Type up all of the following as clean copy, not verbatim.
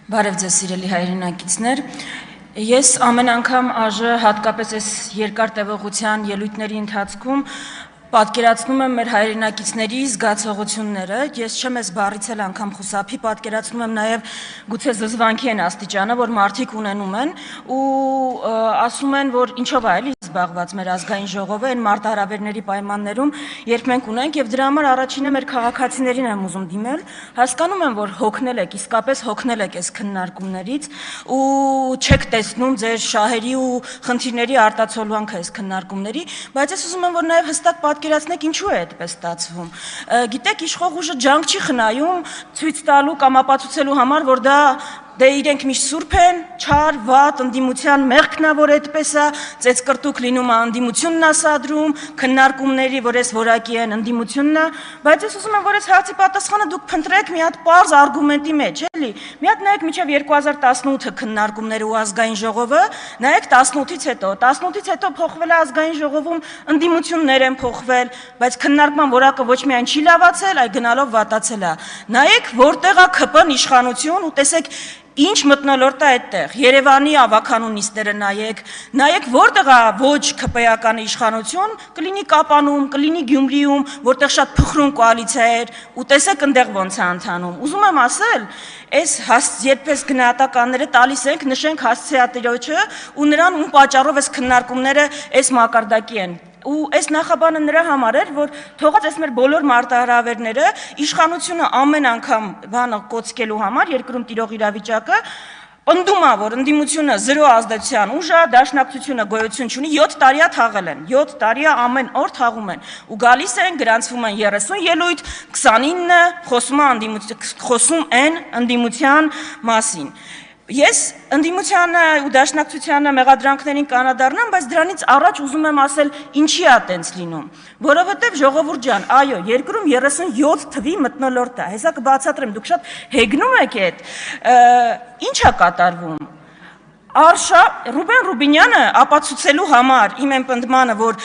Բարև ձեզ սիրելի հայրենակիցներ, ես ամեն անգամ ԱԺ հատկապես այս երկար տևողության ելույթների ընթացքում պատկերացնում եմ մեր հայրենակիցների զգացողությունները, ես չեմ այս բառից էլ անգամ խուսափի, պատկերացնում եմ նաև գուցե զզվանքի են աստիճանը, որ մարդիկ ունենում են ու ասում են, որ ինչով է էլի զբաղված մեր ազգային ժողովը այն մարտահրավերների պայմաններում, երբ մենք ունենք եւ դրա համար առաջինը մեր քաղաքացիներին եմ ուզում դիմել, հասկանում եմ, որ հոգնել եք, իսկապես հոգնել եք այս քննարկումներից ու չեք տեսնում ձեր շահերի ու խնդիրների արտացոլանքը այս քննարկումների, բայց ես ուզում եմ, որ նաև հստակ պատկերացնեք ինչու է այդպես ստացվում։ Գիտեք, իշխող ուժը ջանք չի խնայում ցույց տալու կամ ապացուցելու համար, որ դա դե իրենք միշտ սուրբ են, չար, վատ, ընդդիմության մեղքն է, որ այդպես է, ծեծկրտուկ լինում է ընդդիմությունն է սադրում, քննարկումների, որ այս որակի են ընդդիմությունն է, բայց ես ուզում եմ, որ այս հարցի պատասխանը դուք փնտրեք մի հատ պարզ արգումենտի մեջ, էլի։ Մի հատ նայեք մինչև 2018 քննարկումները ու ազգային ժողովը, նայեք 18-ից հետո փոխվել է ազգային ժողովում, ընդդիմություններ են փոխվել, բայց քննարկման որակը ոչ միայն չի լավացել, այլ գնալով վատացել է։ Նայեք, որտեղ է ԿՊ-ն իշխանություն ու տեսեք ինչ մթնոլորտ է այդտեղ, Երևանի ավականու նիստերը նայեք որտեղ է ոչ ԿՊ-ական իշխանություն, կլինի Կապանում, կլինի Գյումրիում, որտեղ շատ փխրուն կոալիցիա էր, ու տեսեք այնտեղ ոնց է ընթանում։ Ուզում եմ ասել, այս երբ այս գնահատականները տալիս ենք, նշենք հասցեատիրոջը ու նրան ում պատճառով այս քննարկումները այս մակարդակի են։ Ու այս նախաբանը նրա համար էր, որ թողած այս մեր բոլոր մարտահրավերները իշխանությունը ամեն անգամ բանը կոծկելու համար երկրում տիրող իրավիճակը պնդում է, որ ընդդիմությունը զրո ազդեցության ուժ է, դաշնակցությունը գոյություն չունի, 7 տարի է թաղել են, 7 տարի է ամեն օր թաղում են, ու գալիս են, գրանցվում են 30 ելույթ, 29-ը խոսում են ընդդիմության մասին։ Ես ընդդիմությանը ու դաշնակցությանը մեղադրանքներին կանադառնամ, բայց դրանից առաջ ուզում եմ ասել ինչի է տենց լինում, որովհետև ժողովուրդ ջան, այո, երկրում 37 թվի մթնոլորտ է, հեսա կբացատրեմ, դուք շատ հեգնում եք այդ, ինչ է կատարվում։ Ռուբեն Ռուբինյանը ապացուցելու համար իմ են պնդմանը, որ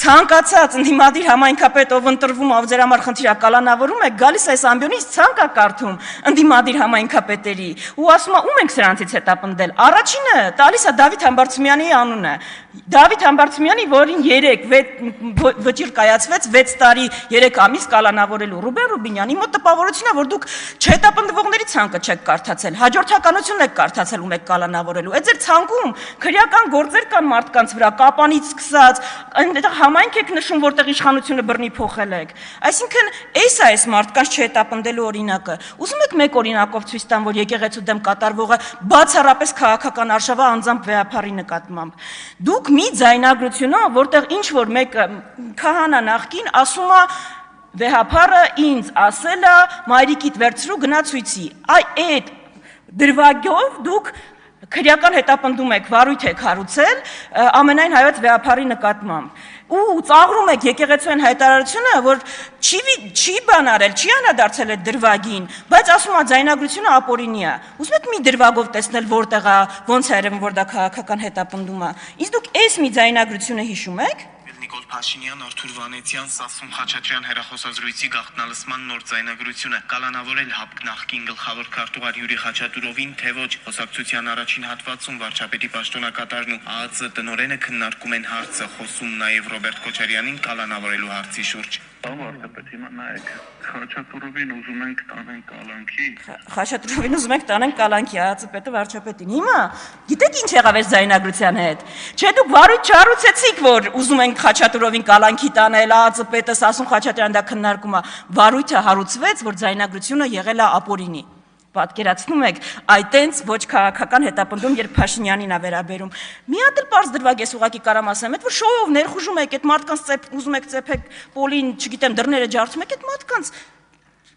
ցանկացած ընդդիմադիր համայնքապետ, ով ընտրվում, ով ձեր համար խնդիր է կալանավորում եք, գալիս այս ամբիոնից ցանկ է կարդում ընդդիմադիր համայնքապետերի ու ասում է ում ենք սրանցից հետապնդել։ Առաջինը տալիս է Դավիթ Համբարձումյանի անունը։ Դավիթ Համբարձումյանի, որին 3 վճիռ կայացվեց 6 տարի 3 ամիս կալանավորելու։ Ռուբեն Ռուբինյանի մոտ տպավորությունն է, որ դուք չհետապնդվողների ցանկը չեք կարդացել, հաջորդականությունն եք կարդացել ում եք կալանավորելու։ Այդ ձեր ցանկում քրեական գործեր կան մարդկանց վրա, կապանից սկսած, այնտեղ համայնք եք նշում, որտեղ իշխանությունը բռնի փոխել եք։ Այսինքն, այս է այս մարդկանց չհետապնդելու օրինակը։ Ուզում եք մեկ օրինակով ցույց տամ, որ եկեղեցու դեմ կատարվողը բացառապես քաղաքական արշավը անձամբ վեհապարի նկատմամբ։ Դուք մի ձայնագրությունով, որտեղ ինչ որ մեկը քահանա նախկին ասում է վեհապարը ինձ ասել է մայրիկիդ վերցրու գնա ցույցի։ Այդ դրվագով դուք քրեական հետապնդում եք, վարույթ եք հարուցել ամենայն հայոց վեհապարի նկատմամբ ու ծաղրում եք եկեղեցու հայտարարությունը, որ չի բան արել, չի անդրադարձել այդ դրվագին, բայց ասում է ձայնագրությունը ապօրինի է։ Ուզում եք մի դրվագով տեսնել որտեղ է, ոնց է երևում, որ դա քաղաքական հետապնդում է։ Իսկ դուք այս մի ձայնագրությունը հիշում եք։ Նիկոլ Փաշինյան, Արթուր Վանեցյան, Սասուն Խաչատրյան հեռախոսազրույցի գաղտնալսման նոր ձայնագրությունը կալանավորել ՀԱՊԿ նախկին գլխավոր քարտուղար Յուրի Խաչատուրովին, թե ոչ խոսակցության առաջին հատվածում վարչապետի պաշտոնակատարն ու ԱԱԾ տնօրենը քննարկում են հարցը, խոսում նաև Ռոբերտ Քոչարյանին կալանավորելու հարցի շուրջ։ Վարչապետ, հիմա նայեք, Խաչատուրովին ուզում ենք տանենք կալանքի։ Խաչատուրովին ուզում ենք տանենք կալանքի, ԱԱԾ-պետը վարչապետին։ Հիմա գիտեք ինչ եղավ այս ձայնագրության հետ։ Չէ, դուք վարույթ չառուցեցիք, որ ուզում ենք Խաչատուրովին կալանքի տանել, ԱԱԾ-պետը Սասուն Խաչատրյան դա քննարկում է։ Վարույթը հարուցվեց, որ ձայնագրությունը եղել է ապօրինի։ Պատկերացնում եք, այտենց ոչ քաղաքական հետապնդում, երբ Փաշինյանին է վերաբերում։ Մի հատ էլ պարզ դրվագ ես ուղղակի կարամ ասեմ, այդ որ շոուով ներխուժում եք, այդ մարդկանց ուզում եք ծեփեք պոլին, չգիտեմ, դռները ջարդում եք, այդ մարդկանց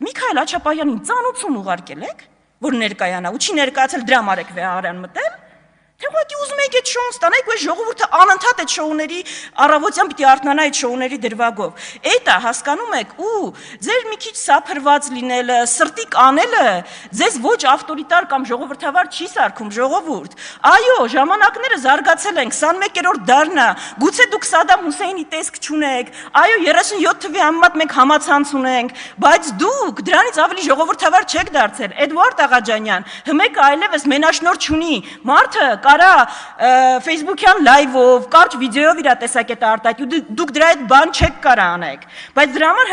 Միքայել Աչապահյանին ծանոթություն ուղարկել եք, որ ներկայանա, ու չի ներկայացել դրա համար եք վեհարան մտել։ Թե ուղղակի ուզում եք այդ շոուն ստանալ, այս ժողովուրդը անընդհատ այդ շոուների առավոտյան պիտի արթնանա այդ շոուների դրվագով։ Այդ է, հասկանում եք, ու ձեր մի քիչ սափրված լինելը, սրտի կանելը ձեզ ոչ ավտորիտար կամ ժողովրդավար չի սարքում, ժողովուրդ։ Այո, ժամանակները զարգացել են, 21-րդ դարն է, գուցե դուք Սադամ Հուսեյնի տեսք չունեք, այո, 37 թվի համեմատ մենք համացանց ունենք, բայց դուք դրանից ավելի ժողովրդավար չեք դարձել։ Էդվարդ Աղաջանյան, հմեկը այլևս մենաշնորհ չունի, մարդը կարա Facebook-յան լայվով, կարճ վիդեոյով իր տեսակետը արտահայտի, դուք դրա այդ բան չեք կարա անեք։ Բայց դրա համար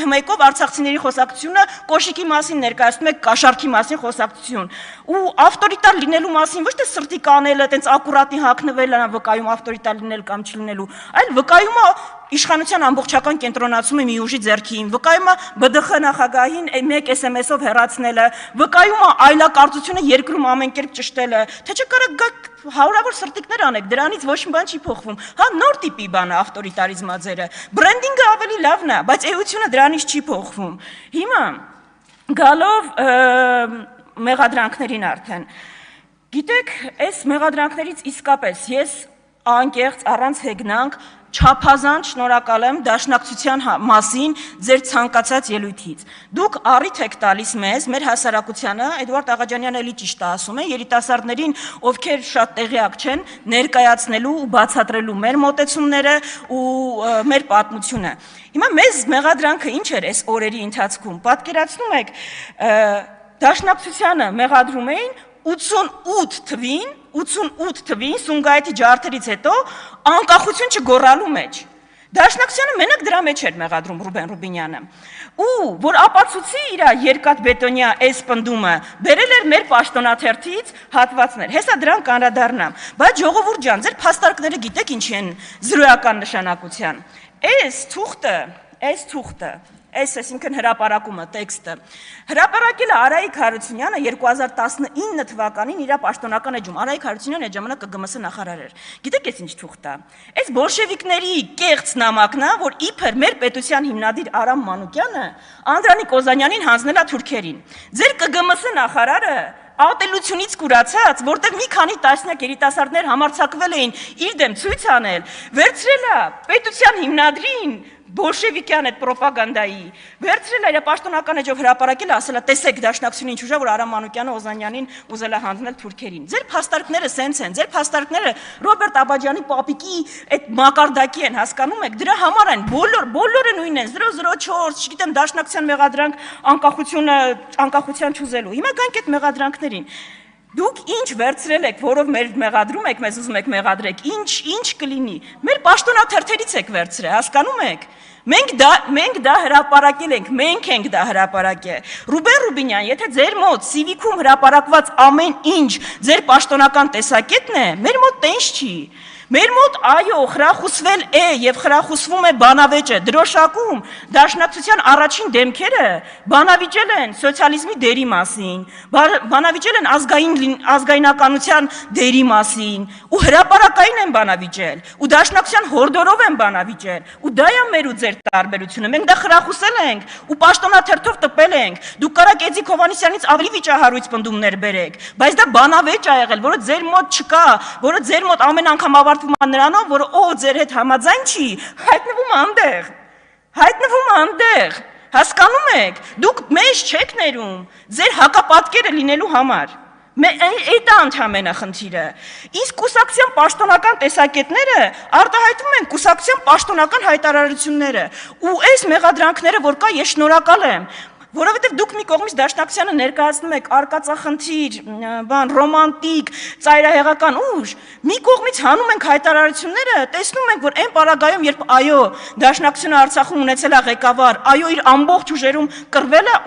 հմեկով արցախցիների խոսակցությունը կոշիկի մասին ներկայացնում եք կաշառքի մասին խոսակցություն։ Ու ավտորիտար լինելու մասին ոչ թե սրտի կանելը, տենց ակուրատի հագնվելը վկայում ավտորիտար լինել կամ չլինելու, այլ վկայում է իշխանության ամբողջական կենտրոնացումը մի ուժի ձեռքին, վկայում է ԲԴԽ նախագահին մեկ SMS-ով հեռացնելը, վկայում է այլակարծությունը երկրում ամեն կերպ ճշտելը, թե չկարեք գաք հարյուրավոր սրտիկներ անեք, դրանից ոչ մի բան չի փոխվում։ Հա, նոր տիպի բան է ավտորիտարիզմը ձերը, բրենդինգը ավելի լավն է, բայց էությունը դրանից չի փոխվում։ Հիմա գալով մեղադրանքներին արդեն։ Գիտեք, այս մեղադրանքներից իսկապես ես անկեղծ առանց հեգնանք չափազանց շնորհակալ եմ դաշնակցության մասին ձեր ցանկացած ելույթից։ Դուք առիթ եք տալիս մեզ, մեր հասարակությանը, Էդվարդ Աղաջանյանը էլի ճիշտ է ասում է, երիտասարդներին, ովքեր շատ տեղյակ չեն, ներկայացնելու ու բացատրելու մեր մոտեցումները ու մեր պատմությունը։ Հիմա մեզ մեղադրանքը ինչ էր այս օրերի ընթացքում։ Պատկերացնում եք, դաշնակցությանը մեղադրում էին 88 թվին Սումգայիթի ջարդերից հետո անկախություն չգոռալու մեջ։ Դաշնակցությանը մենակ դրա մեջ էր մեղադրում Ռուբեն Ռուբինյանը։ Ու որ ապացուցի իր երկաթբետոնյա այս պնդումը, բերել էր մեր պաշտոնաթերթից հատվածներ։ Հեսա դրան կանրադառնամ։ Բայց ժողովուրդ ջան, ձեր փաստարկները գիտեք ինչի են զրոյական նշանակության։ Այս թուղթը այսինքն հրապարակումը, տեքստը, հրապարակել է Արայիկ Հարությունյանը 2019 թվականին իր պաշտոնական էջում, Արայիկ Հարությունյանը այդ ժամանակ ԿԳՄՍ նախարար էր, գիտեք այս ինչ թուղթ է, այս բոլշևիկների կեղծ նամակն է, որ իբր մեր պետության հիմնադիր Արամ Մանուկյանը Անդրանիկ Օզանյանին հանձնել է թուրքերին, ձեր ԿԳՄՍ նախարարը ատելությունից կուրացած, որտեղ մի քանի տասնյակ երիտասարդներ համարձակվել էին իր դեմ ցույց անել, վերցրել է պետության հիմնադրին բոլշևիկյան այդ պրոպագանդայի, վերցրել է իր պաշտոնական էջով հրապարակել, ասել է տեսեք դաշնակցությունը ինչ ուժ է, որ Արամ Մանուկյանը Օզանյանին ուզել է հանձնել թուրքերին։ Ձեր փաստարկները սենց են, ձեր փաստարկները Ռոբերտ Աբաջյանի պապիկի այդ մակարդակի են, հասկանում եք, դրա համար են, բոլորը նույնն են, 004, չգիտեմ, դաշնակցության մեղադրանք անկախության չուզելու։ Հիմա գանք այդ մեղադրանքներին։ Դուք ինչ վերցրել եք, որով մեր մեղադրում եք, մեզ ուզում եք մեղադրեք, ինչ կլինի։ Մեր պաշտոնաթերթերից եք վերցրել, հասկանում եք։ Մենք դա հրապարակել ենք, մենք ենք դա հրապարակել։ Ռուբեն Ռուբինյան, եթե ձեր մոտ Civic-ում հրապարակված ամեն ինչ ձեր պաշտոնական տեսակետն է, մեր մոտ տենց չի։ Մեր մոտ այո, խրախուսվել է եւ խրախուսվում է բանավեճը, դրոշակում դաշնակցության առաջին դեմքերը բանավիճել են սոցիալիզմի դերի մասին, բանավիճել են ազգայնականության դերի մասին, ու հրապարակային են բանավիճել, ու դաշնակցության հորդորով են բանավիճել, ու դա է մեր ու ձեր տարբերությունը, մենք դա խրախուսել ենք, ու պաշտոնաթերթով տպել ենք, դուք կարաք Էդիկ Հովհաննիսյանից ավելի վիճահարույց պնդումներ բերեք, բայց դա բանավեճ է եղել, որը ձեր մոտ չկա, որը ձեր մոտ ամեն անգամ նրանով, որ ձեր հետ համաձայն չի, հայտնվում անտեղ, հասկանում եք, դուք մեզ չեք ներում, ձեր հակապատկերը լինելու համար, այդ ընդհանրապես խնդիրը, իսկ կուսակցության պաշտոնական տեսակետները արտահայտվում են կուսակցության պաշտոնական հայտարարությունները, ու այս մեղադրանքները, որ կա, ես շնորհակալ եմ, որովհետև դուք մի կողմից դաշնակցությանը ներկայացնում եք արկածախնդիր, ռոմանտիկ, ծայրահեղական ուժ, մի կողմից հանում ենք հայտարարությունները, տեսնում ենք, որ այն պարագայում, երբ այո, դաշնակցությունը Արցախում ունեցել է ղեկավար, այո, իր ամբողջ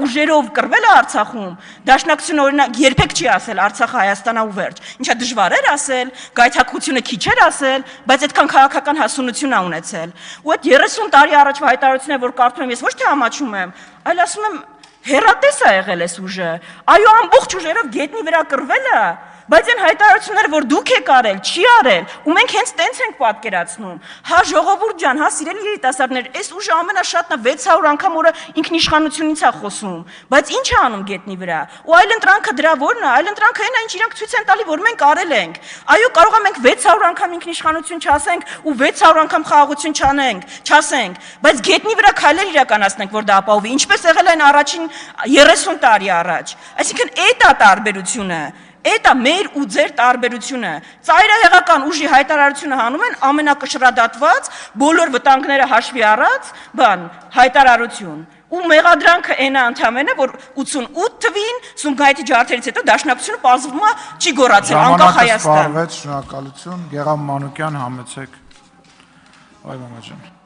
ուժերով կռվել է Արցախում, դաշնակցությունը օրինակ երբեք չի ասել Արցախը Հայաստանա ու վերջ, ինչա դժվար էր ասել, գայթակղությունը քիչ էր ասել, բայց այդքան քաղաքական հասունություն է ունեցել, ու այդ 30 տարի առաջվա հայտարարությունները, որ կարդում եմ, ես ոչ թե ամաչում եմ, այլ ասում եմ հերատես է եղել այս ուժը, այո ամբողջ ուժերով գետնի վրա կռվել է, Բայց այն հայտարարությունները, որ դուք եք արել, չի արել, ու մենք հենց տենց ենք պատկերացնում։ Հա ժողովուրդ ջան, հա սիրելի երիտասարդներ, այս ուժը ամենաշատն 600 անգամ օրը ինքնիշխանությունից է խոսում, բայց ի՞նչ է անում գետնի վրա։ Ու այլընտրանքը դրա ո՞րն է, այլընտրանքը այն է, ինչ իրանք ցույց են տալի, որ մենք արել ենք։ Այո, կարող է մենք 600 անգամ ինքնիշխանություն չասենք ու 600 անգամ խաղաղություն չասենք, բայց գետնի վրա քայլեր իրականացնենք, որ դա ապահովի, ինչպես եղել է այն առաջին 30 տարի առաջ։ Այսինքն այդ է տարբերությունը։ Էդ է մեր ու ձեր տարբերությունը։ Ծայրահեղական ուժի հայտարարությունը հանում են ամենակշռադատված, բոլոր վտանգները հաշվի առած, հայտարարություն։ Ու մեղադրանքը այն է ընդամենը, որ 88 թվին Սումգայիթի ջարդերից հետո դաշնակցությունը պարզվում է չի գոռացել անկախ Հայաստան։ Շնորհակալություն, Գեղամ Մանուկյան, համեցեք։ Այ մամա ջան։